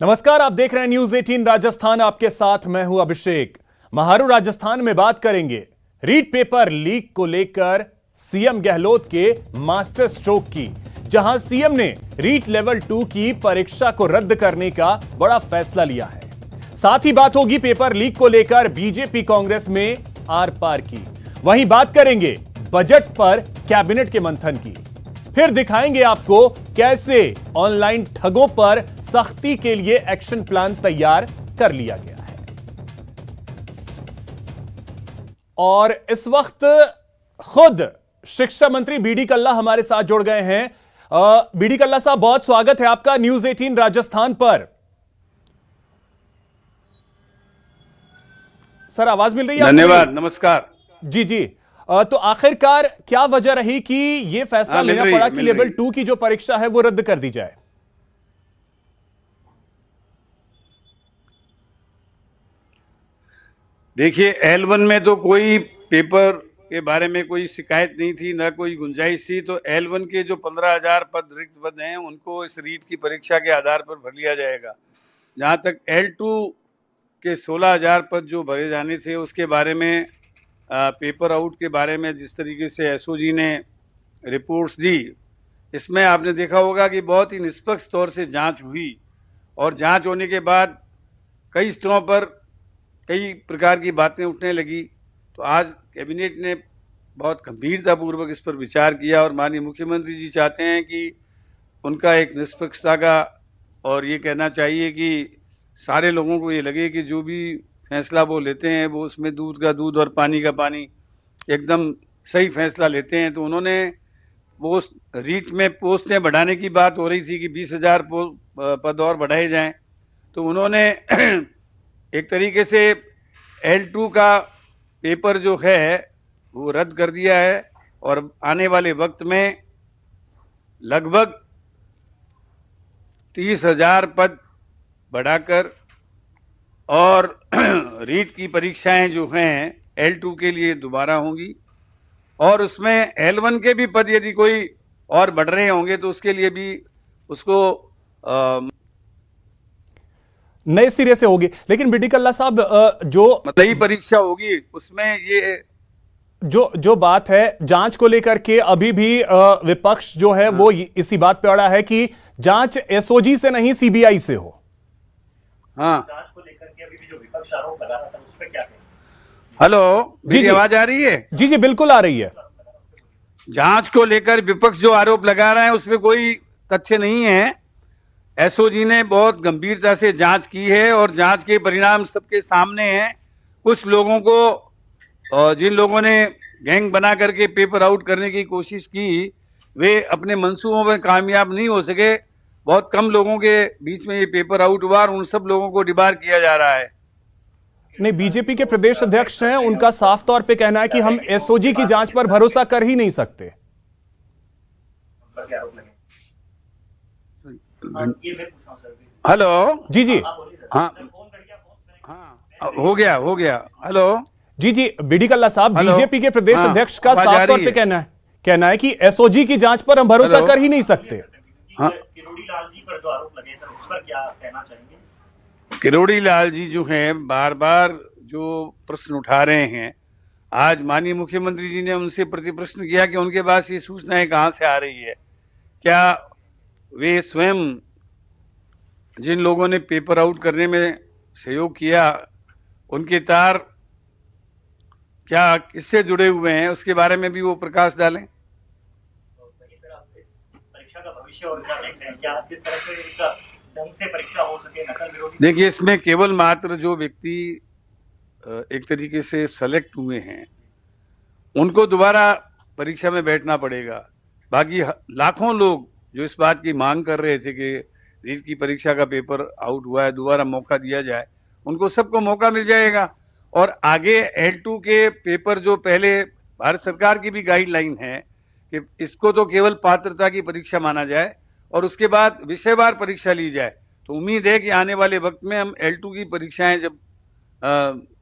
नमस्कार, आप देख रहे हैं न्यूज 18 राजस्थान। आपके साथ मैं हूं अभिषेक। महारू राजस्थान में बात करेंगे रीट पेपर लीक को लेकर सीएम गहलोत के मास्टर स्ट्रोक की, जहां सीएम ने रीट लेवल 2 की परीक्षा को रद्द करने का बड़ा फैसला लिया है। साथ ही बात होगी पेपर लीक को लेकर बीजेपी कांग्रेस में आर पार की। वहीं बात करेंगे बजट पर कैबिनेट के मंथन की। फिर दिखाएंगे आपको कैसे ऑनलाइन ठगों पर सख्ती के लिए एक्शन प्लान तैयार कर लिया गया है। और इस वक्त खुद शिक्षा मंत्री बीडी कल्ला हमारे साथ जुड़ गए हैं। बीडी कल्ला साहब, बहुत स्वागत है आपका न्यूज 18 राजस्थान पर। सर, आवाज मिल रही है? धन्यवाद, नमस्कार। जी जी। तो आखिरकार क्या वजह रही कि यह फैसला लेना पड़ा कि लेवल 2 की जो परीक्षा है वो रद्द कर दी जाए? देखिए, L1 में तो कोई पेपर के बारे में कोई शिकायत नहीं थी, ना कोई गुंजाइश थी। तो L1 के जो 15,000 पद रिक्त पद हैं उनको इस रीट की परीक्षा के आधार पर भर लिया जाएगा। जहां तक L2 के 16,000 पद जो भरे जाने थे उसके बारे में पेपर आउट के बारे में जिस तरीके से एसओजी ने रिपोर्ट्स दी, इसमें आपने देखा होगा कि बहुत ही निष्पक्ष तौर से जांच हुई और जांच होने के बाद कई स्तरों पर कई प्रकार की बातें उठने लगी। तो आज कैबिनेट ने बहुत गंभीरतापूर्वक इस पर विचार किया और माननीय मुख्यमंत्री जी चाहते हैं कि उनका एक निष्पक्षता का, और ये कहना चाहिए कि सारे लोगों को ये लगे कि जो भी फैसला वो लेते हैं वो उसमें दूध का दूध और पानी का पानी एकदम सही फैसला लेते हैं। तो उन्होंने पोस्ट रीट में पोस्टें बढ़ाने की बात हो रही थी कि 20,000 पद और बढ़ाए जाएं, तो उन्होंने एक तरीके से L2 का पेपर जो है वो रद्द कर दिया है और आने वाले वक्त में लगभग 30,000 पद बढ़ाकर और रीट की परीक्षाएं जो हैं L2 के लिए दोबारा होंगी और उसमें L1 के भी पद यदि कोई और बढ़ रहे होंगे तो उसके लिए भी उसको नए सिरे से होगी। लेकिन बीडी कल्ला साहब, जो नई परीक्षा होगी उसमें ये जो बात है जांच को लेकर के, अभी भी विपक्ष जो है वो इसी बात पे अड़ा है कि जांच एसओजी से नहीं सीबीआई से हो। हाँ, जांच को लेकर के अभी भी जो विपक्ष आरोप लगा रहा था उस पर क्या कहें? हेलो, मेरी आवाज आ रही है? जी जी, बिल्कुल आ रही है। जांच को लेकर विपक्ष जो आरोप लगा रहा है उसमें कोई तथ्य नहीं है। एसओजी ने बहुत गंभीरता से जांच की है और जांच के परिणाम सबके सामने हैं। कुछ लोगों को, जिन लोगों ने गैंग बना करके पेपर आउट करने की कोशिश की, वे अपने मंसूबों में कामयाब नहीं हो सके। बहुत कम लोगों के बीच में ये पेपर आउट हुआ और उन सब लोगों को डिबार किया जा रहा है। नहीं, बीजेपी के प्रदेश अध्यक्ष हैं, उनका साफ तौर पे कहना है कि हम एसओजी की जांच पर भरोसा कर ही नहीं सकते। हेलो, जी जी, हाँ हाँ, हो गया। हेलो, जी जी, बीडी कल्ला साहब, बीजेपी के प्रदेश अध्यक्ष का साफ तौर पे कहना है कि एसओजी की जांच पर हम भरोसा कर ही नहीं सकते। हाँ, किरोड़ी लाल जी पर जो आरोप लगे थे उस पर क्या कहना चाहेंगे? किरोड़ी लाल जी जो हैं बार बार जो प्रश्न उठा रहे हैं, आज माननीय मुख्यमंत्री जी ने उनसे प्रति प्रश्न किया कि उनके पास ये सूचनाएं कहाँ से आ रही है। क्या वे स्वयं जिन लोगों ने पेपर आउट करने में सहयोग किया उनके तार क्या किससे जुड़े हुए हैं, उसके बारे में भी वो प्रकाश डालें। परीक्षा का भविष्य और क्या देखते हैं, क्या किस तरह से इसका ढंग से परीक्षा हो सके, नकल विरोधी? देखिए, इसमें केवल मात्र जो व्यक्ति एक तरीके से सेलेक्ट हुए हैं उनको दोबारा परीक्षा में बैठना पड़ेगा। बाकी लाखों लोग जो इस बात की मांग कर रहे थे कि रीट की परीक्षा का पेपर आउट हुआ है, दोबारा मौका दिया जाए, उनको सबको मौका मिल जाएगा। और आगे L2 के पेपर जो पहले भारत सरकार की भी गाइडलाइन है कि इसको तो केवल पात्रता की परीक्षा माना जाए और उसके बाद विषयवार परीक्षा ली जाए। तो उम्मीद है कि आने वाले वक्त में हम L2 की परीक्षाएं जब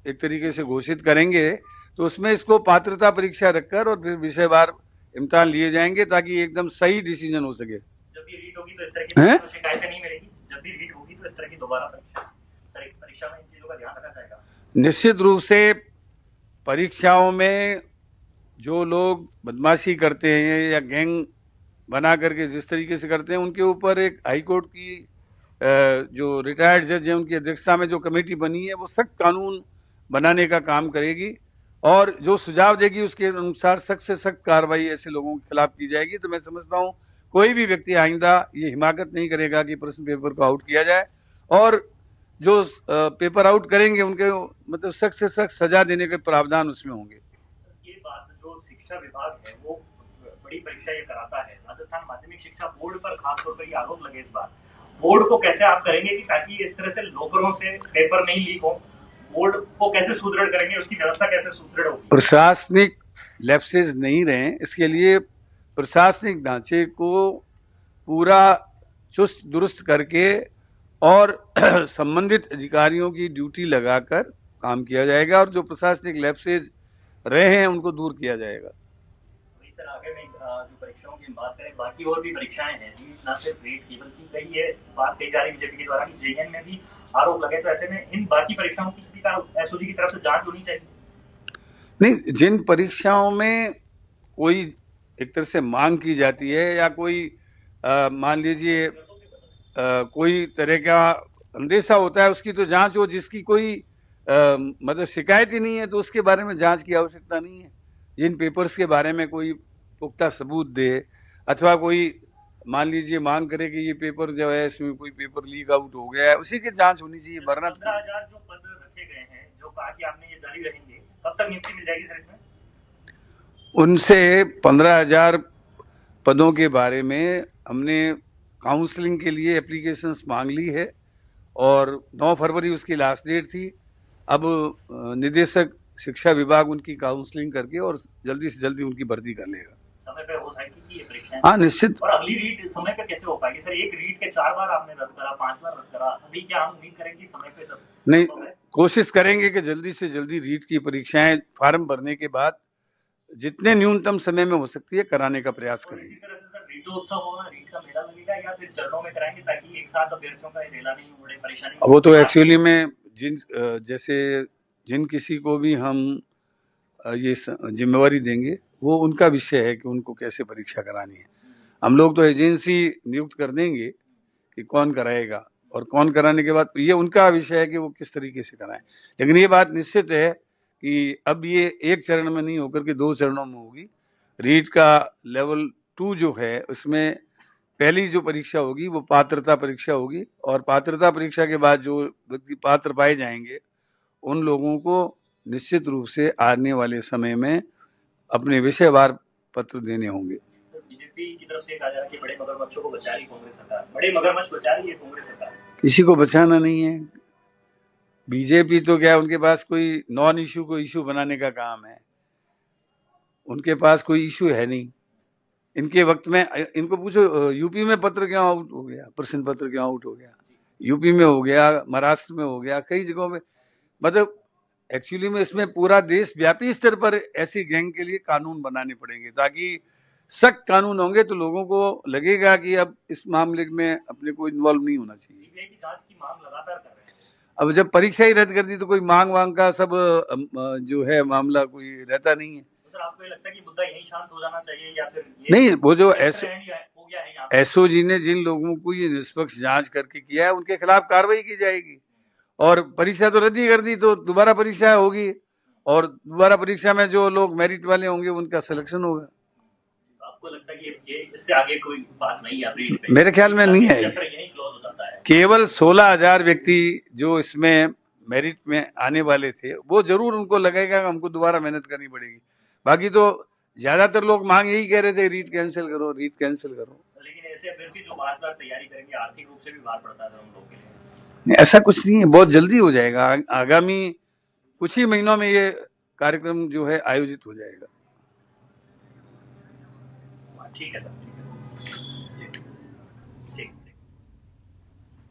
एक तरीके से घोषित करेंगे तो उसमें इसको पात्रता परीक्षा रखकर और फिर विषयवार इम्तिहान लिए जाएंगे ताकि एकदम सही डिसीजन हो सके। जब भी रीट होगी तो इस तरह की शिकायतें नहीं मिलेगी? जब भी रीट होगी तो इस तरह की दोबारा परीक्षा में इन चीजों का ध्यान रखा जाएगा? निश्चित रूप से परीक्षाओं में जो लोग बदमाशी करते हैं या गैंग बना करके जिस तरीके से करते हैं, उनके ऊपर एक हाई कोर्ट की जो रिटायर्ड जज है उनकी अध्यक्षता में जो कमेटी बनी है वो सख्त कानून बनाने का काम करेगी और जो सुझाव देगी उसके अनुसार सख्त से सख्त कार्रवाई ऐसे लोगों के खिलाफ की जाएगी। तो मैं समझता हूँ कोई भी व्यक्ति आइंदा ये हिमाकत नहीं करेगा कि प्रश्न पेपर को आउट किया जाए और जो पेपर आउट करेंगे उनके मतलब सख्त से सख्त सजा देने के प्रावधान उसमें होंगे। ये बात जो शिक्षा विभाग है वो बड़ी परीक्षा ये कराता है, राजस्थान माध्यमिक शिक्षा बोर्ड पर खासतौर पर ये आरोप लगे इस बार, बोर्ड को कैसे आप करेंगे कि ताकि इस तरह से लोकरों से पेपर नहीं लीक हो, बोर्ड को कैसे सुदृढ़ करेंगे, उसकी व्यवस्था कैसे सुदृढ़ होगी? प्रशासनिक लैप्सेस नहीं रहे, इसके लिए प्रशासनिक ढांचे को पूरा चुस्त दुरुस्त करके और संबंधित अधिकारियों की ड्यूटी लगाकर काम किया जाएगा और जो प्रशासनिक लैप्सेस रहे हैं उनको दूर किया जाएगा। सर आगे में जो परीक्षाओं की बात करें, बाकी और भी परीक्षाएं हैं, न सिर्फ रीट की बल्कि कई ये बात कही जा रही है बीजेपी के द्वारा कि जेईएन में भी आरोप लगे, तो ऐसे में इन बाकी परीक्षाओं की एसओजी की तरफ से जांच होनी चाहिए? नहीं, जिन परीक्षाओं में कोई एक तरह से मांग की जाती है या कोई मान लीजिए कोई तरह का अंदेशा होता है उसकी तो जांच हो, जिसकी कोई मतलब शिकायत ही नहीं है तो उसके बारे में जांच की आवश्यकता नहीं है। जिन पेपर्स के बारे में कोई पुख्ता सबूत दे अथवा कोई मान लीजिए मांग करे कि ये पेपर जो है इसमें कोई पेपर लीक आउट हो गया है, उसी की जांच होनी चाहिए। वरना 15,000 जो पद रखे गए हैं, जो कहा कि आपने ये जारी रहेंगे, कब तक नियुक्ति मिल जाएगी सर इसमें? उनसे 15,000 पदों के बारे में हमने काउंसलिंग के लिए एप्लीकेशंस मांग ली है और 9 फरवरी उसकी लास्ट डेट थी। अब निदेशक शिक्षा विभाग उनकी काउंसलिंग करके और जल्दी से जल्दी उनकी भर्ती कर लेगा। समय पे हो सकती है परीक्षाएं? हाँ निश्चित। और अगली रीट समय पे कैसे हो पाएगी सर? एक रीट के 4 बार आपने रद्द करा, 5 बार रद्द करा, अभी क्या हम उम्मीद करें कि समय पे सब नहीं, कोशिश करेंगे कि जल्दी से जल्दी रीट की परीक्षाएं फॉर्म भरने के बाद जितने न्यूनतम समय में हो सकती है कराने का प्रयास करेंगे। इसी तरह से सर रीटोत्सव होगा, रीट का मेला लगेगा या फिर चरणों में कराएंगे ताकि एक साथ अभ्यर्थियों का मेला नहीं उड़े, परेशानी? वो तो एक्चुअली में जिन किसी को भी हम ये जिम्मेवारी देंगे वो उनका विषय है कि उनको कैसे परीक्षा करानी है। हम लोग तो एजेंसी नियुक्त कर देंगे कि कौन कराएगा और कौन कराने के बाद ये उनका विषय है कि वो किस तरीके से कराएं। लेकिन ये बात निश्चित है कि अब ये एक चरण में नहीं होकर के 2 चरणों में होगी। रीट का लेवल 2 जो है उसमें पहली जो परीक्षा होगी वो पात्रता परीक्षा होगी और पात्रता परीक्षा के बाद जो व्यक्ति पात्र पाए जाएंगे उन लोगों को निश्चित रूप से आने वाले समय में अपने विषयवार पत्र देने होंगे। बीजेपी की तरफ से कहा जा रहा है कि बड़े मगरमच्छों को बचा रही कांग्रेस सरकार, बड़े मगरमच्छ बचा रही है कांग्रेस सरकार। किसी को बचाना नहीं है। बीजेपी तो क्या उनके पास कोई नॉन इशू को इशू बनाने का काम है, उनके पास कोई इशू है नहीं। इनके वक्त में इनको पूछो यूपी में पत्र क्यों आउट हो गया, प्रश्न पत्र क्यों आउट हो गया, यूपी में हो गया, महाराष्ट्र में हो गया, कई जगहों में। मतलब एक्चुअली में इसमें पूरा देश व्यापी स्तर पर ऐसी गैंग के लिए कानून बनाने पड़ेंगे ताकि सख्त कानून होंगे तो लोगों को लगेगा कि अब इस मामले में अपने को इन्वॉल्व नहीं होना चाहिए। सीबीआई की जांच की मांग लगातार कर रहे हैं। अब जब परीक्षा ही रद्द कर दी तो कोई मांग वांग का सब जो है मामला कोई रहता नहीं है। तो सर आपको ये लगता है कि मुद्दा यही शांत हो जाना चाहिए या फिर नहीं, वो जो हो गया है यहाँ पे? एसओजी ने जिन लोगों को ये निष्पक्ष जांच करके किया है उनके खिलाफ कार्रवाई की जाएगी और परीक्षा तो रद्द ही कर दी तो दोबारा परीक्षा होगी और दोबारा परीक्षा में जो लोग मेरिट वाले होंगे उनका सिलेक्शन होगा। आपको लगता है कि ये इससे आगे कोई बात नहीं है रीट पे? मेरे ख्याल में नहीं है। चैप्टर यही क्लोज हो जाता है। केवल 16,000 व्यक्ति जो इसमें मेरिट में आने वाले थे वो जरूर उनको लगेगा कि हमको दोबारा मेहनत करनी पड़ेगी। बाकी तो ज्यादातर लोग मांग यही कह रहे थे रीट कैंसिल करो, रीट कैंसिल करो। लेकिन ऐसे अभ्यर्थी जो बार-बार तैयारी करेंगे आर्थिक रूप से भी भार पड़ता है उन लोगों के लिए। नहीं, ऐसा कुछ नहीं है, बहुत जल्दी हो जाएगा। आगामी कुछ ही महीनों में ये कार्यक्रम जो है आयोजित हो जाएगा। ठीक है सर, ठीक।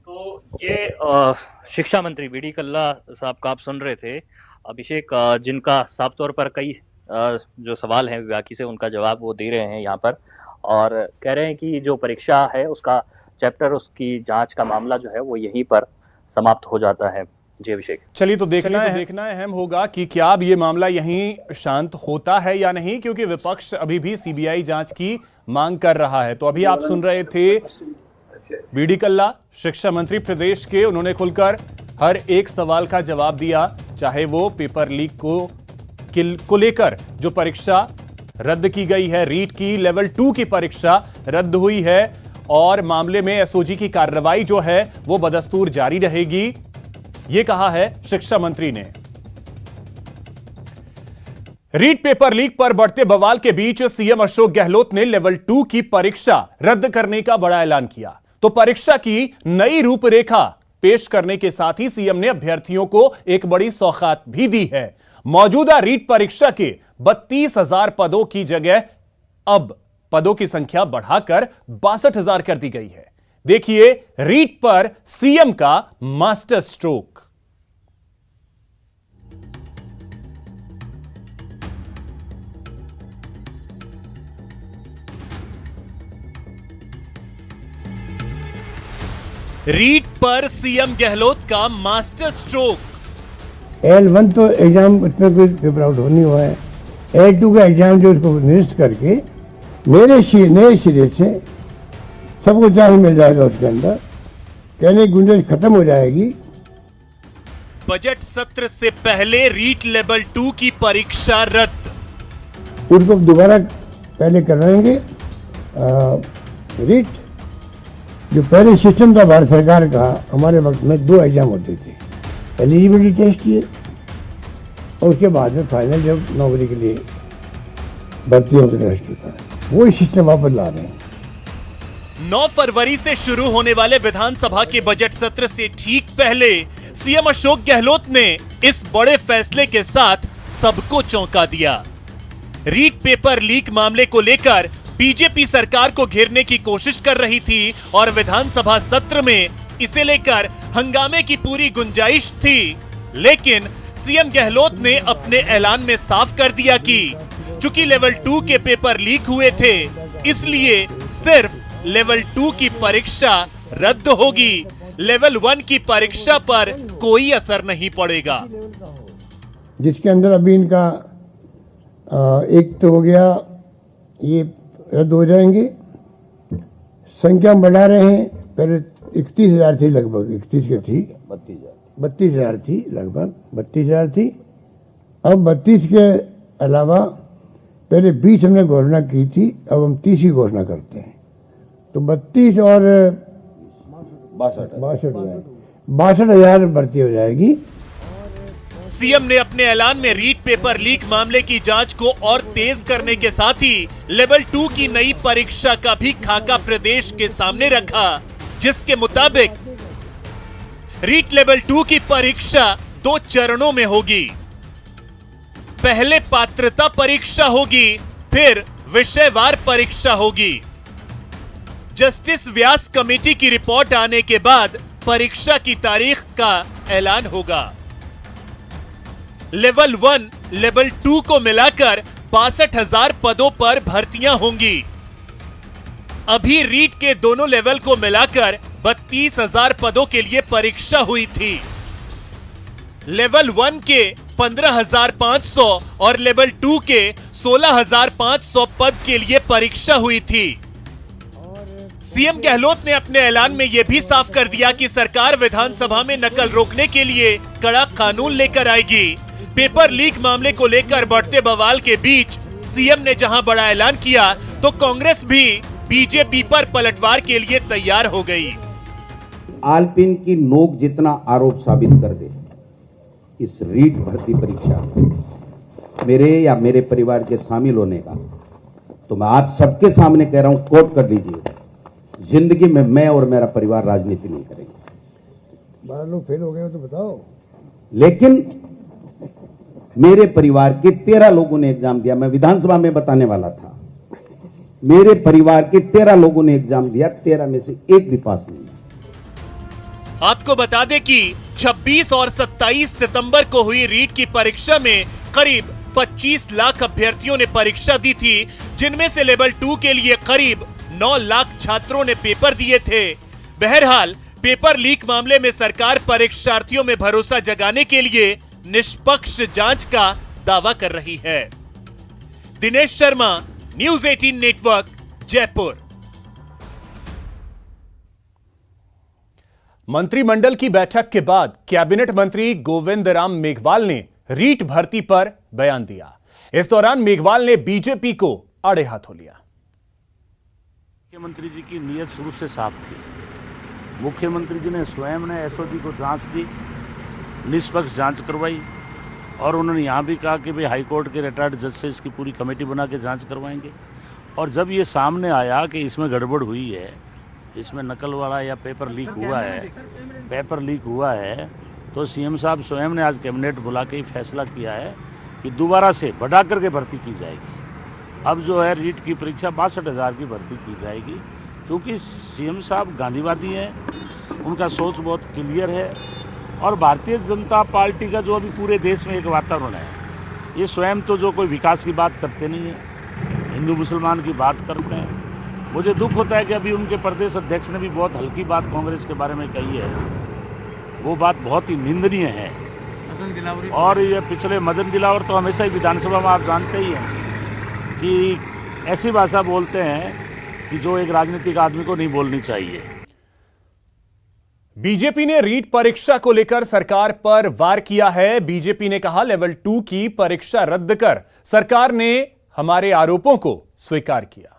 तो ये शिक्षा मंत्री बीडी कल्ला साहब का आप सुन रहे थे, अभिषेक, जिनका साफ तौर पर कई जो सवाल हैं बाकी से उनका जवाब वो दे रहे हैं यहाँ पर और कह रहे हैं कि जो परीक्षा है उसका चैप्टर उसकी जांच का मामला जो है वो यहीं पर समाप्त हो जाता है। जी अभिषेक। चलिए तो देखना अहम होगा कि क्या अब ये मामला यहीं शांत होता है या नहीं, क्योंकि विपक्ष अभी भी सीबीआई जांच की मांग कर रहा है। तो अभी आप सुन रहे थे बीडी कल्ला, शिक्षा मंत्री प्रदेश के। उन्होंने खुलकर हर एक सवाल का जवाब दिया, चाहे वो पेपर लीक को लेकर जो परीक्षा रद्द की गई है, रीट की लेवल 2 की परीक्षा रद्द हुई है और मामले में एसओजी की कार्रवाई जो है वो बदस्तूर जारी रहेगी, ये कहा है शिक्षा मंत्री ने। रीट पेपर लीक पर बढ़ते बवाल के बीच सीएम अशोक गहलोत ने लेवल 2 की परीक्षा रद्द करने का बड़ा ऐलान किया। तो परीक्षा की नई रूपरेखा पेश करने के साथ ही सीएम ने अभ्यर्थियों को एक बड़ी सौगात भी दी है। मौजूदा रीट परीक्षा के 32,000 पदों की जगह अब पदों की संख्या बढ़ाकर 62,000 कर दी गई है। देखिए रीट पर सीएम का मास्टर स्ट्रोक। रीट पर सीएम गहलोत का मास्टर स्ट्रोक। L1 तो एग्जाम उसमें कोई पेपर आउट नहीं हुआ है। L2 का एग्जाम जो उसको निरस्त करके नए सिरे से सबको चांस मिल जाएगा, उसके अंदर कहने की गुंजाइश खत्म हो जाएगी। बजट सत्र से पहले रीट लेवल 2 की परीक्षा रद्द। उनको दोबारा पहले करवाएंगे। रीट जो पहले सिस्टम था भारत सरकार का, हमारे वक्त में 2 एग्जाम होते थे, एलिजिबिलिटी टेस्ट किए और उसके बाद में फाइनल जब नौकरी के लिए भर्ती होकर टेस्ट होता है, वही सिस्टम वापस ला रहे हैं। 9 फरवरी से शुरू होने वाले विधानसभा के बजट सत्र से ठीक पहले सीएम अशोक गहलोत ने इस बड़े फैसले के साथ सबको चौंका दिया। रीट पेपर लीक मामले को लेकर बीजेपी सरकार को घेरने की कोशिश कर रही थी और विधानसभा सत्र में इसे लेकर हंगामे की पूरी गुंजाइश थी, लेकिन सीएम गहलोत ने अपने ऐलान में साफ कर दिया कि चूंकि लेवल 2 के पेपर लीक हुए थे, इसलिए सिर्फ लेवल 2 की परीक्षा रद्द होगी, लेवल 1 की परीक्षा पर कोई असर नहीं पड़ेगा। जिसके अंदर अभी इनका एक तो हो गया, ये रद्द हो जाएंगे। संख्या बढ़ा रहे हैं, पहले 31,000 थी, लगभग 31 की थी, 32,000 थी, लगभग 32,000 थी। अब 32 के अलावा पहले 20 हमने घोषणा की थी, अब हम 30 की घोषणा करते हैं। तो 32 और 62,000 भर्ती हो जाएगी। सीएम ने अपने ऐलान में रीट पेपर लीक मामले की जांच को और तेज करने के साथ ही लेवल 2 की नई परीक्षा का भी खाका प्रदेश के सामने रखा, जिसके मुताबिक रीट लेवल 2 की परीक्षा 2 चरणों में होगी। पहले पात्रता परीक्षा होगी, फिर विषयवार परीक्षा होगी। जस्टिस व्यास कमेटी की रिपोर्ट आने के बाद परीक्षा की तारीख का ऐलान होगा। लेवल 1, लेवल 2 को मिलाकर 62,000 पदों पर भर्तियां होंगी। अभी रीट के दोनों लेवल को मिलाकर 32,000 पदों के लिए परीक्षा हुई थी। लेवल 1 के 15,500 और लेवल 2 के 16,500 पद के लिए परीक्षा हुई थी। सीएम गहलोत ने अपने ऐलान में यह भी साफ कर दिया कि सरकार विधानसभा में नकल रोकने के लिए कड़ा कानून लेकर आएगी। पेपर लीक मामले को लेकर बढ़ते बवाल के बीच सीएम ने जहां बड़ा ऐलान किया, तो कांग्रेस भी बीजेपी पर पलटवार के लिए तैयार हो गई। आलपिन की नोक जितना आरोप साबित कर दे इस रीट भर्ती परीक्षा मेरे या मेरे परिवार के शामिल होने का, तो मैं आप सबके सामने कह रहा हूं, कोट कर लीजिए, जिंदगी में मैं और मेरा परिवार राजनीति नहीं करेंगे। 12 लोग फेल हो गए हो तो बताओ। लेकिन मेरे परिवार के 13 लोगों ने एग्जाम दिया, मैं विधानसभा में बताने वाला था। मेरे परिवार के 13 लोगों ने एग्जाम दिया, 13 में से एक भी पास नहीं। आपको बता दें कि 26 और 27 सितंबर को हुई रीट की परीक्षा में करीब 25 लाख अभ्यर्थियों ने परीक्षा दी थी, जिनमें से लेवल 2 के लिए करीब 9 लाख छात्रों ने पेपर दिए थे। बहरहाल पेपर लीक मामले में सरकार परीक्षार्थियों में भरोसा जगाने के लिए निष्पक्ष जांच का दावा कर रही है। Dinesh Sharma, news 18 network, Jaipur. मंत्रिमंडल की बैठक के बाद कैबिनेट मंत्री गोविंद राम मेघवाल ने रीट भर्ती पर बयान दिया। इस दौरान मेघवाल ने बीजेपी को आड़े हाथों लिया। मुख्यमंत्री जी की नीयत शुरू से साफ थी। मुख्यमंत्री जी ने स्वयं ने एसओजी को जांच दी, निष्पक्ष जांच करवाई और उन्होंने यहां भी कहा कि भाई हाईकोर्ट के रिटायर्ड जज से इसकी पूरी कमेटी बना के जांच करवाएंगे। और जब ये सामने आया कि इसमें गड़बड़ हुई है, इसमें नकल वाला या पेपर लीक हुआ है, तो सीएम साहब स्वयं ने आज कैबिनेट बुला के फैसला किया है कि दोबारा से बढ़ा करके भर्ती की जाएगी। अब जो है रीट की परीक्षा 62,000 की भर्ती की जाएगी। क्योंकि सीएम साहब गांधीवादी हैं, उनका सोच बहुत क्लियर है और भारतीय जनता पार्टी का जो अभी पूरे देश में एक वातावरण है, ये स्वयं तो जो कोई विकास की बात करते नहीं है, हिंदू मुसलमान की बात करते हैं। मुझे दुख होता है कि अभी उनके प्रदेश अध्यक्ष ने भी बहुत हल्की बात कांग्रेस के बारे में कही है, वो बात बहुत ही निंदनीय है। और ये पिछले मदन दिलावर तो हमेशा ही विधानसभा में आप जानते ही हैं कि ऐसी भाषा बोलते हैं कि जो एक राजनीतिक आदमी को नहीं बोलनी चाहिए। बीजेपी ने रीट परीक्षा को लेकर सरकार पर वार किया है। बीजेपी ने कहा लेवल 2 की परीक्षा रद्द कर सरकार ने हमारे आरोपों को स्वीकार किया।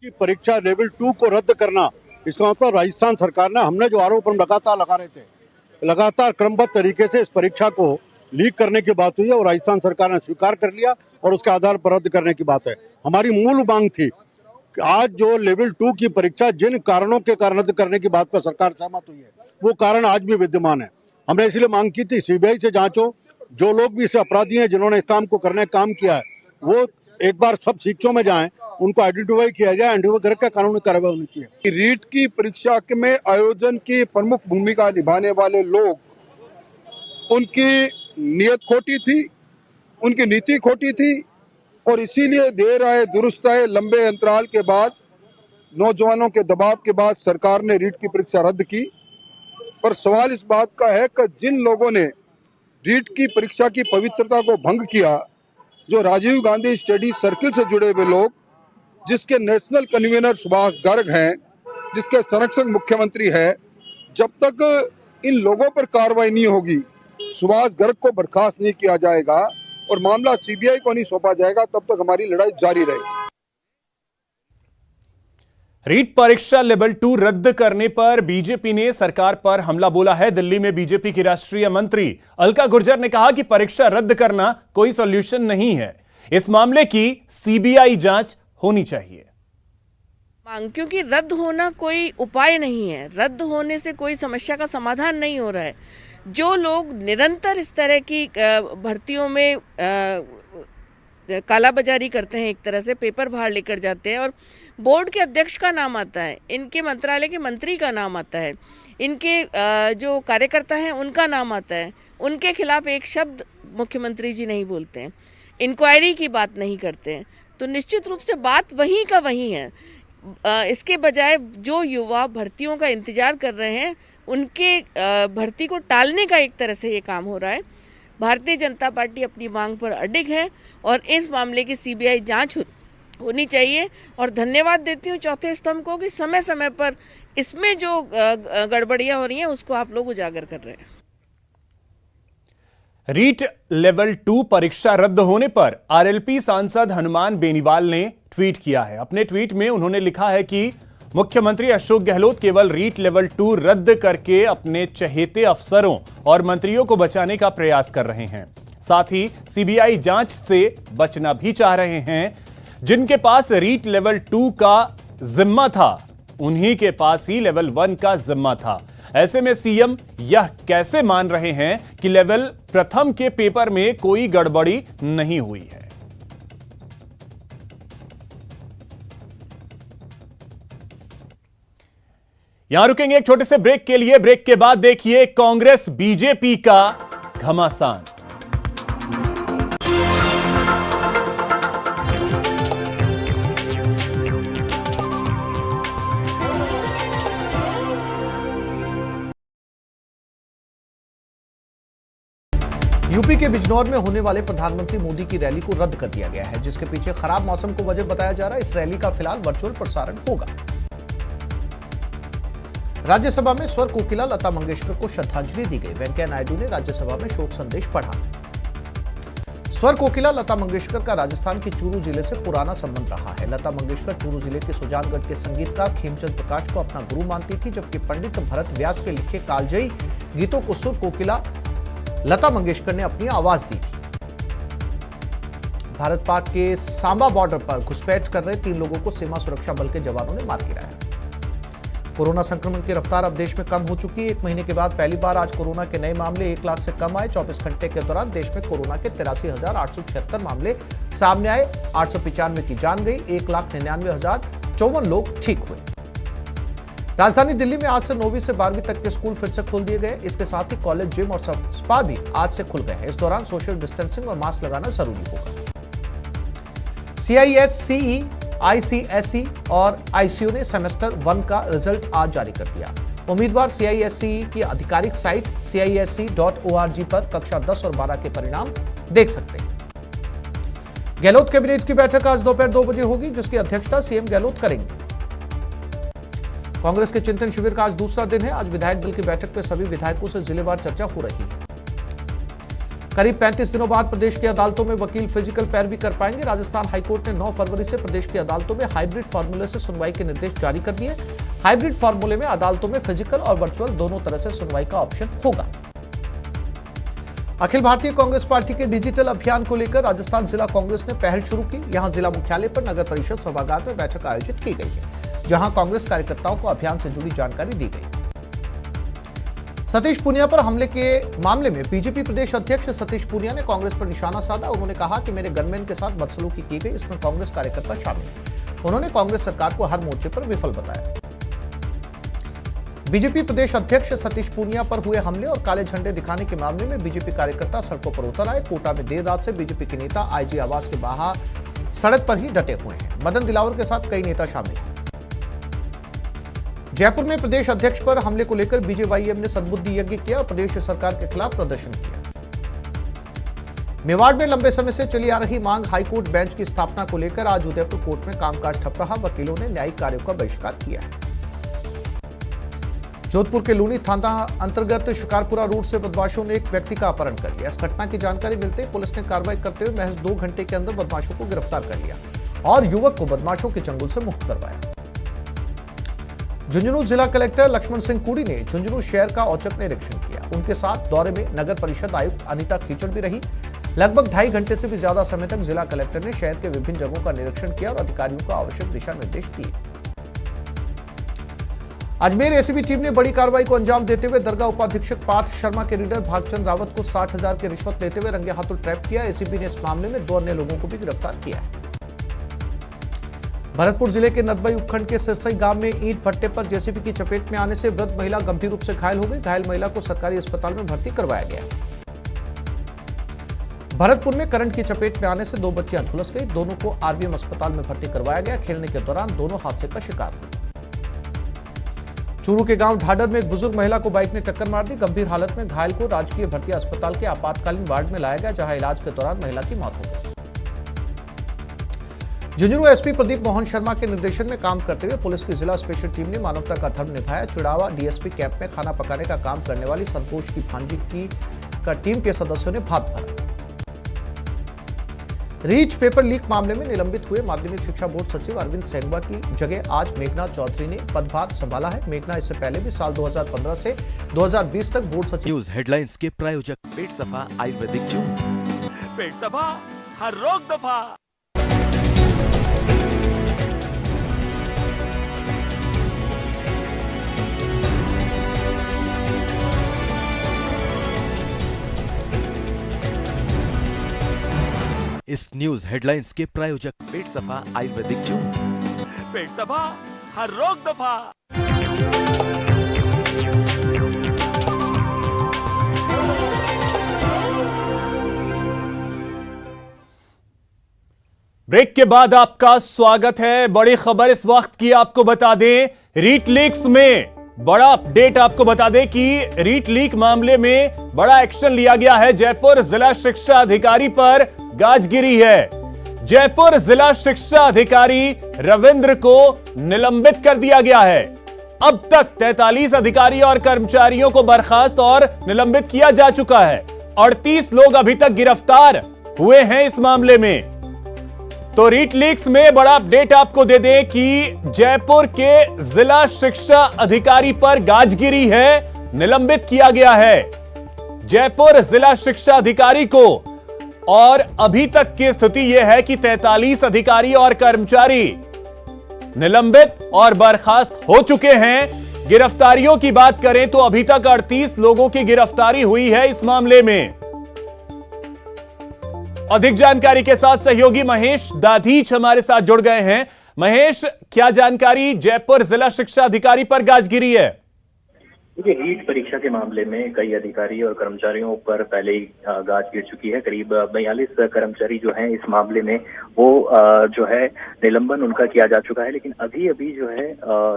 की परीक्षा लेवल 2 को रद्द करना, इसका मतलब राजस्थान सरकार ने, हमने जो आरोप हम लगातार लगा रहे थे, लगातार क्रमबद्ध तरीके से इस परीक्षा को लीक करने की बात हुई है और राजस्थान सरकार ने स्वीकार कर लिया और उसके आधार पर रद्द करने की बात है। हमारी मूल मांग थी कि आज जो लेवल 2 की परीक्षा जिन कारणों के कारण रद्द करने की बात पर सरकार सहमत हुई है, वो कारण आज भी विद्यमान है। हमने इसलिए मांग की थी सीबीआई से जांच हो, जो लोग भी इसे अपराधी हैं जिन्होंने इस काम को करने का काम किया है, वो एक बार सब शिक्षकों में जाएं, उनको आइडेंटिफाई किया जाए, आइडेंटिफाई करके कानूनी कार्रवाई होनी चाहिए। रीट की परीक्षा के में आयोजन की प्रमुख भूमिका निभाने वाले लोग, उनकी नियत खोटी थी, उनकी नीति खोटी थी और इसीलिए देर आए दुरुस्त आए लंबे अंतराल के बाद, नौजवानों के दबाव के बाद सरकार ने रीट की परीक्षा रद्द की। पर सवाल इस बात का है कि जिन लोगों ने रीट की परीक्षा की पवित्रता को भंग किया, जो राजीव गांधी स्टडी सर्किल से जुड़े हुए लोग, जिसके नेशनल कन्वीनर सुभाष गर्ग हैं, जिसके संरक्षक मुख्यमंत्री है, जब तक इन लोगों पर कार्रवाई नहीं होगी, सुभाष गर्ग को बर्खास्त नहीं किया जाएगा और मामला सीबीआई को नहीं सौंपा जाएगा, तब तक हमारी लड़ाई जारी रहेगी। रीट परीक्षा लेवल 2 रद्द करने पर बीजेपी ने सरकार पर हमला बोला है। दिल्ली में बीजेपी की राष्ट्रीय मंत्री अलका गुर्जर ने कहा कि परीक्षा रद्द करना कोई सॉल्यूशन नहीं है, इस मामले की सीबीआई जांच होनी चाहिए। क्योंकि रद्द होना कोई उपाय नहीं है, रद्द होने से कोई समस्या का समाधान नहीं हो रहा है। जो लोग निरंतर इस तरह की भर्तियों में कालाबाजारी करते हैं, एक तरह से पेपर बाहर लेकर जाते हैं और बोर्ड के अध्यक्ष का नाम आता है, इनके मंत्रालय के मंत्री का नाम आता है, इनके जो कार्यकर्ता हैं उनका नाम आता है, उनके खिलाफ एक शब्द मुख्यमंत्री जी नहीं बोलते हैं, इंक्वायरी की बात नहीं करते हैं, तो निश्चित रूप से बात वहीं का वहीं है। इसके बजाय जो युवा भर्तियों का इंतजार कर रहे हैं, उनके भर्ती को टालने का एक तरह से ये काम हो रहा है। भारतीय जनता पार्टी अपनी मांग पर अडिग है और इस मामले की सीबीआई जांच होनी चाहिए। और धन्यवाद देती हूँ चौथे स्तंभ को कि समय समय पर इसमें जो गड़बड़ियां हो रही हैं उसको आप लोग उजागर कर रहे हैं। रीट लेवल 2 परीक्षा रद्द होने पर आरएलपी सांसद हनुमान बेनीवाल ने ट्वीट किया है। अपने ट्वीट में उन्होंने लिखा है कि मुख्यमंत्री अशोक गहलोत केवल रीट लेवल 2 रद्द करके अपने चहेते अफसरों और मंत्रियों को बचाने का प्रयास कर रहे हैं, साथ ही सीबीआई जांच से बचना भी चाह रहे हैं। जिनके पास रीट लेवल 2 का जिम्मा था, उन्हीं के पास ही लेवल 1 का जिम्मा था। ऐसे में सीएम यह कैसे मान रहे हैं कि लेवल प्रथम के पेपर में कोई गड़बड़ी नहीं हुई है। यहां रुकेंगे एक छोटे से ब्रेक के लिए। ब्रेक के बाद देखिए कांग्रेस बीजेपी का घमासान। यूपी के बिजनौर में होने वाले प्रधानमंत्री मोदी की रैली को रद्द कर दिया गया है, जिसके पीछे खराब मौसम को वजह बताया जा रहा है। इस रैली का फिलहाल वर्चुअल प्रसारण होगा। राज्यसभा में स्वर कोकिला लता मंगेशकर को श्रद्धांजलि दी गई। वेंकैया नायडू ने राज्यसभा में शोक संदेश पढ़ा। स्वर कोकिला लता मंगेशकर का राजस्थान के चूरू जिले से पुराना संबंध रहा है। लता मंगेशकर चूरू जिले के सुजानगढ़ के संगीतकार खेमचंद प्रकाश को अपना गुरु मानती थी, जबकि पंडित भरत व्यास के लिखे कालजयी गीतों को सुर कोकिला लता मंगेशकर ने अपनी आवाज दी थी। भारत पाक के सांबा बॉर्डर पर घुसपैठ कर रहे 3 लोगों को सीमा सुरक्षा बल के जवानों ने मार गिराया। कोरोना संक्रमण की रफ्तार अब देश में कम हो चुकी है। 1 महीने के बाद पहली बार आज कोरोना के नए मामले 1 लाख से कम आए। 24 घंटे के दौरान देश में कोरोना के 83,876 मामले सामने आए। 895 की जान गई। 1,99,054 लोग ठीक हुए। राजधानी दिल्ली में आज से 9वीं से 12वीं तक के स्कूल फिर से खोल दिए गए। इसके साथ ही कॉलेज, जिम और स्पा भी आज से खुल गए हैं। इस दौरान सोशल डिस्टेंसिंग और मास्क लगाना जरूरी होगा। CISCE, ICSE और ICU ने सेमेस्टर 1 का रिजल्ट आज जारी कर दिया। उम्मीदवार CISCE की आधिकारिक साइट CISCE.org पर कक्षा 10 और 12 के परिणाम देख सकते हैं। गहलोत कैबिनेट की बैठक आज दोपहर 2 बजे होगी, जिसकी अध्यक्षता सीएम गहलोत करेंगे। कांग्रेस के चिंतन शिविर का आज दूसरा दिन है। आज विधायक दल की बैठक में सभी विधायकों से जिलेवार चर्चा हो रही है। करीब 35 दिनों बाद प्रदेश की अदालतों में वकील फिजिकल पैरवी कर पाएंगे। राजस्थान हाईकोर्ट ने 9 फरवरी से प्रदेश की अदालतों में हाइब्रिड फार्मूले से सुनवाई के निर्देश जारी कर दिए। हाइब्रिड फार्मूले में अदालतों में फिजिकल और वर्चुअल दोनों तरह से सुनवाई का ऑप्शन होगा। अखिल भारतीय कांग्रेस पार्टी के डिजिटल अभियान को लेकर राजस्थान जिला कांग्रेस ने पहल शुरू की। यहां जिला मुख्यालय पर नगर परिषद सभागार में बैठक आयोजित की गई है, जहां कांग्रेस कार्यकर्ताओं को अभियान से जुड़ी जानकारी दी गई। सतीश पूनिया पर हमले के मामले में बीजेपी प्रदेश अध्यक्ष सतीश पूनिया ने कांग्रेस पर निशाना साधा। उन्होंने कहा कि मेरे गनमैन के साथ बदसलूकी की गई, इसमें कांग्रेस कार्यकर्ता शामिल हैं। उन्होंने कांग्रेस सरकार को हर मोर्चे पर विफल बताया। बीजेपी प्रदेश अध्यक्ष सतीश पूनिया पर हुए हमले और काले झंडे दिखाने के मामले में बीजेपी कार्यकर्ता सड़कों पर उतर आए। कोटा में देर रात से बीजेपी के नेता IG आवास के बाहर सड़क पर ही डटे हुए हैं। मदन दिलावर के साथ कई नेता शामिल हैं। जयपुर में प्रदेश अध्यक्ष पर हमले को लेकर BJYM ने सद्बुद्धि यज्ञ किया और प्रदेश सरकार के खिलाफ प्रदर्शन किया। मेवाड़ में लंबे समय से चली आ रही मांग हाईकोर्ट बेंच की स्थापना को लेकर आज उदयपुर कोर्ट में कामकाज ठप रहा। वकीलों ने न्यायिक कार्यों का बहिष्कार किया है। जोधपुर के लूनी थाना अंतर्गत शिकारपुरा रोड से बदमाशों ने एक व्यक्ति का अपहरण कर लिया। इस घटना की जानकारी मिलते ही पुलिस ने कार्रवाई करते हुए महज 2 घंटे के अंदर बदमाशों को गिरफ्तार कर लिया और युवक को बदमाशों के चंगुल से मुक्त करवाया। झुंझुनू जिला कलेक्टर लक्ष्मण सिंह कुड़ी ने झुंझुनू शहर का औचक निरीक्षण किया। उनके साथ दौरे में नगर परिषद आयुक्त अनीता कीचड़ भी रही। लगभग 2.5 घंटे से भी ज्यादा समय तक जिला कलेक्टर ने शहर के विभिन्न जगहों का निरीक्षण किया और अधिकारियों को आवश्यक दिशा निर्देश दिए। अजमेर ACB टीम ने बड़ी कार्रवाई को अंजाम देते हुए दरगाह उपाधीक्षक पार्थ शर्मा के रीडर भागचंद रावत को 60,000 की रिश्वत लेते हुए रंगे हाथों ट्रैप किया। ACB ने इस मामले में 2 अन्य लोगों को भी गिरफ्तार किया है। भरतपुर जिले के नदबई उपखंड के सिरसई गांव में ईंट भट्टे पर JCB की चपेट में आने से वृद्ध महिला गंभीर रूप से घायल हो गई। घायल महिला को सरकारी अस्पताल में भर्ती करवाया गया। भरतपुर में करंट की चपेट में आने से 2 बच्चियां झुलस गई। दोनों को RBM अस्पताल में भर्ती करवाया गया। खेलने के दौरान दोनों हादसे का शिकार हुए। चूरू के गांव ढाडर में एक बुजुर्ग महिला को बाइक ने टक्कर मार दी। गंभीर हालत में घायल को राजकीय भर्ती अस्पताल के आपातकालीन वार्ड में लाया गया, जहां इलाज के दौरान महिला की मौत हो गई। झुंझुनू SP प्रदीप मोहन शर्मा के निर्देशन में काम करते हुए पुलिस की जिला स्पेशल टीम ने मानवता का धर्म निभाया। चुड़ावा DSP कैंप में खाना पकाने का काम करने वाली संतोष की भांजी की टीम के सदस्यों ने भाग भरा। रीच पेपर लीक मामले में निलंबित हुए माध्यमिक शिक्षा बोर्ड सचिव अरविंद सेंगवा की जगह आज मेघना चौधरी ने पदभार संभाला है। मेघना इससे पहले भी साल 2015 से 2020 तक बोर्ड सचिव। न्यूज हेडलाइंस के प्रायोजक पेट सफा आयुर्वेदिक जून। पेट सफा हर रोग दफा। इस न्यूज हेडलाइंस के प्रायोजक पेट सफा आयुर्वेदिक जून। पेट सफा हर रोग दफा। ब्रेक के बाद आपका स्वागत है। बड़ी खबर इस वक्त की आपको बता दें, रीट लीक्स में बड़ा अपडेट आपको बता दें कि रीट लीक मामले में बड़ा एक्शन लिया गया है। जयपुर जिला शिक्षा अधिकारी पर गाज गिरी है। जयपुर जिला शिक्षा अधिकारी रविंद्र को निलंबित कर दिया गया है। अब तक 43 अधिकारी और कर्मचारियों को बर्खास्त और निलंबित किया जा चुका है। 38 लोग अभी तक गिरफ्तार हुए हैं इस मामले में। तो रीट लीक्स में बड़ा अपडेट आपको दे दें कि जयपुर के जिला शिक्षा अधिकारी पर गाज गिरी है, निलंबित किया गया है जयपुर जिला शिक्षा अधिकारी को। और अभी तक की स्थिति यह है कि 43 अधिकारी और कर्मचारी निलंबित और बर्खास्त हो चुके हैं। गिरफ्तारियों की बात करें तो अभी तक 38 लोगों की गिरफ्तारी हुई है इस मामले में। अधिक जानकारी के साथ सहयोगी महेश दाधीच हमारे साथ जुड़ गए हैं। महेश, क्या जानकारी जयपुर जिला शिक्षा अधिकारी पर गाज गिरी है? देखिए, रीट परीक्षा के मामले में कई अधिकारी और कर्मचारियों पर पहले ही गाज गिर चुकी है। करीब 42 कर्मचारी जो हैं इस मामले में वो जो है निलंबन उनका किया जा चुका है। लेकिन अभी जो है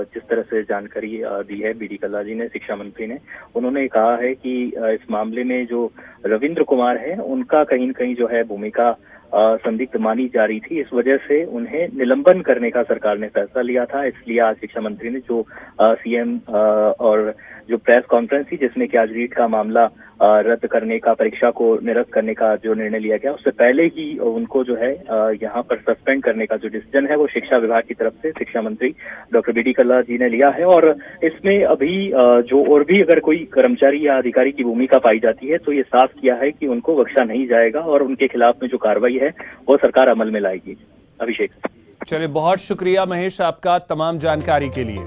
जिस तरह से जानकारी दी है बीडी कल्ला जी ने, शिक्षा मंत्री ने, उन्होंने कहा है कि इस मामले में जो रविंद्र कुमार है उनका कहीं न कहीं जो है भूमिका संदिग्ध मानी जा रही थी। इस वजह से उन्हें निलंबन करने का सरकार ने फैसला लिया था। इसलिए आज शिक्षा मंत्री ने जो सीएम और जो प्रेस कॉन्फ्रेंस थी जिसमें कि आज रीट का मामला रद्द करने का, परीक्षा को निरस्त करने का जो निर्णय लिया गया, उससे पहले ही उनको जो है यहाँ पर सस्पेंड करने का जो डिसीजन है वो शिक्षा विभाग की तरफ से शिक्षा मंत्री डॉक्टर बीडी कल्ला जी ने लिया है। और इसमें अभी जो और भी अगर कोई कर्मचारी या अधिकारी की भूमिका पाई जाती है तो ये साफ किया है कि उनको बख्शा नहीं जाएगा और उनके खिलाफ में जो कार्रवाई है वो सरकार अमल में लाएगी। अभिषेक, चलिए, बहुत शुक्रिया महेश आपका तमाम जानकारी के लिए।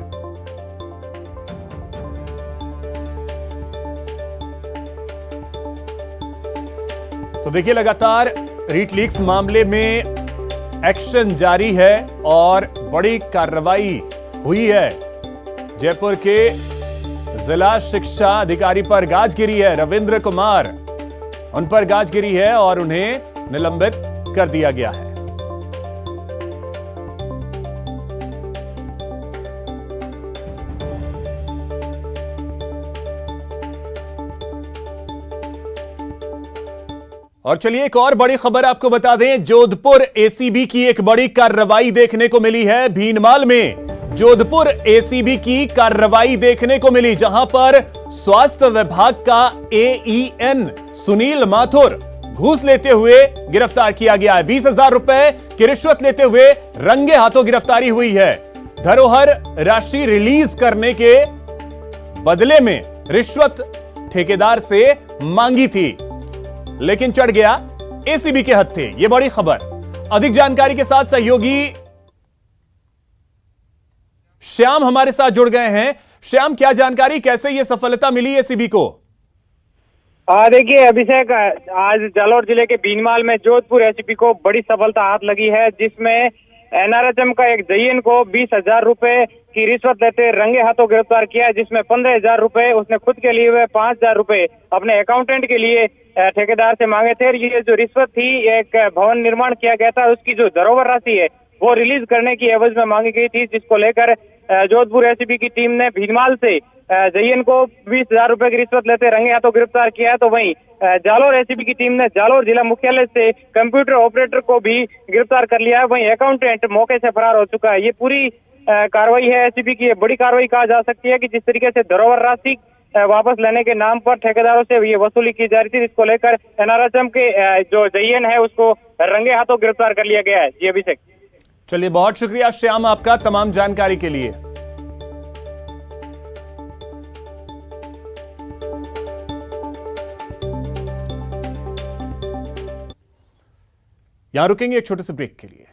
तो देखिए, लगातार रीट लीक्स मामले में एक्शन जारी है और बड़ी कार्रवाई हुई है। जयपुर के जिला शिक्षा अधिकारी पर गाज गिरी है, रविंद्र कुमार, उन पर गाज गिरी है और उन्हें निलंबित कर दिया गया है। और चलिए, एक और बड़ी खबर आपको बता दें। जोधपुर एसीबी की एक बड़ी कार्रवाई देखने को मिली है। भीनमाल में जोधपुर एसीबी की कार्रवाई देखने को मिली, जहां पर स्वास्थ्य विभाग का एईएन सुनील माथुर घूस लेते हुए गिरफ्तार किया गया है। 20,000 रुपए की रिश्वत लेते हुए रंगे हाथों गिरफ्तारी हुई है। धरोहर राशि रिलीज करने के बदले में रिश्वत ठेकेदार से मांगी थी, लेकिन चढ़ गया एसीबी के हत्थे। यह बड़ी खबर। अधिक जानकारी के साथ सहयोगी श्याम हमारे साथ जुड़ गए हैं। श्याम, क्या जानकारी, कैसे यह सफलता मिली एसीबी को? देखिए अभिषेक, आज जालौर जिले के भीनमाल में जोधपुर एसीबी को बड़ी सफलता हाथ लगी है, जिसमें एनआरएचएम का एक जयन को 20,000 रुपए की रिश्वत लेते रंगे हाथों गिरफ्तार किया, जिसमें 15,000 रुपए उसने खुद के लिए, 5,000 रुपए अपने अकाउंटेंट के लिए ठेकेदार से मांगे थे। ये जो रिश्वत थी, एक भवन निर्माण किया गया था, उसकी जो धरोहर राशि है वो रिलीज करने की एवज में मांगी गई थी, जिसको लेकर जोधपुर एसीबी की टीम ने भीनमाल से जयन को 20,000 रुपए की रिश्वत लेते रंगे हाथों गिरफ्तार किया है। तो वहीं जालौर एसीबी की टीम ने जालौर जिला मुख्यालय से कंप्यूटर ऑपरेटर को भी गिरफ्तार कर लिया है। वहीं अकाउंटेंट मौके से फरार हो चुका है। ये पूरी कार्रवाई है एसीबी की, बड़ी कार्रवाई कहा जा सकती है कि जिस तरीके से धरोहर राशि वापस लेने के नाम पर ठेकेदारों से ये वसूली की जा रही थी, इसको लेकर एनआरएचएम के जो जयन है उसको रंगे हाथों गिरफ्तार कर लिया गया है। जी अभिषेक। चलिए, बहुत शुक्रिया श्याम आपका तमाम जानकारी के लिए। यहां रुकेंगे एक छोटे से ब्रेक के लिए।